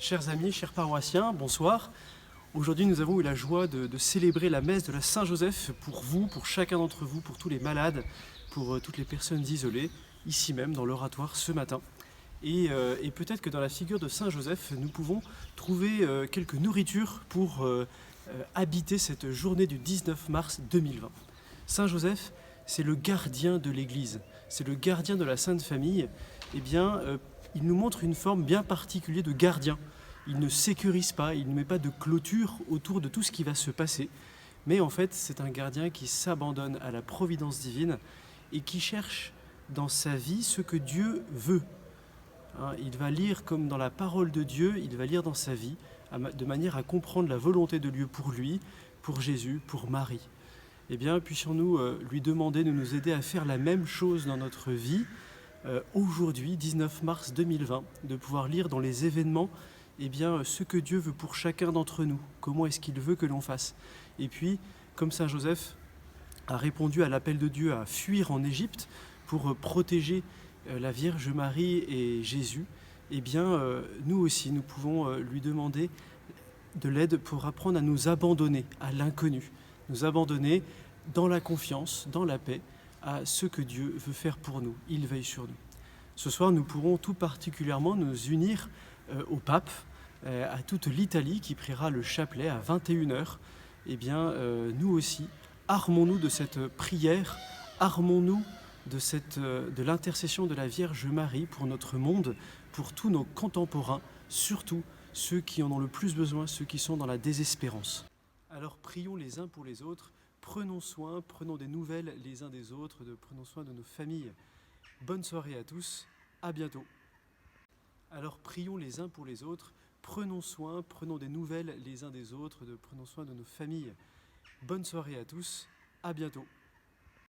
Chers amis, chers paroissiens, bonsoir. Aujourd'hui, nous avons eu la joie de célébrer la messe de la Saint-Joseph pour vous, pour chacun d'entre vous, pour tous les malades, pour toutes les personnes isolées, ici même dans l'oratoire ce matin. Et peut-être que dans la figure de Saint-Joseph, nous pouvons trouver quelques nourritures pour habiter cette journée du 19 mars 2020. Saint-Joseph, c'est le gardien de l'Église, c'est le gardien de la Sainte Famille. Il nous montre une forme bien particulière de gardien. Il ne sécurise pas, il ne met pas de clôture autour de tout ce qui va se passer. Mais en fait, c'est un gardien qui s'abandonne à la providence divine et qui cherche dans sa vie ce que Dieu veut. Il va lire comme dans la parole de Dieu, il va lire dans sa vie, de manière à comprendre la volonté de Dieu pour lui, pour Jésus, pour Marie. Eh bien, puissions-nous lui demander de nous aider à faire la même chose dans notre vie, aujourd'hui, 19 mars 2020, de pouvoir lire dans les événements ce que Dieu veut pour chacun d'entre nous, comment est-ce qu'il veut que l'on fasse. Et puis, comme Saint Joseph a répondu à l'appel de Dieu à fuir en Égypte pour protéger la Vierge Marie et Jésus, nous aussi, nous pouvons lui demander de l'aide pour apprendre à nous abandonner à l'inconnu, nous abandonner dans la confiance, dans la paix, à ce que Dieu veut faire pour nous. Il veille sur nous. Ce soir, nous pourrons tout particulièrement nous unir au pape, à toute l'Italie qui priera le chapelet à 21h. Nous aussi, armons-nous de cette prière, armons-nous de l'intercession de la Vierge Marie pour notre monde, pour tous nos contemporains, surtout ceux qui en ont le plus besoin, ceux qui sont dans la désespérance. Alors prions les uns pour les autres, prenons soin, prenons des nouvelles les uns des autres, prenons soin de nos familles. Bonne soirée à tous, à bientôt. Alors prions les uns pour les autres, prenons soin, prenons des nouvelles les uns des autres, prenons soin de nos familles. Bonne soirée à tous, à bientôt.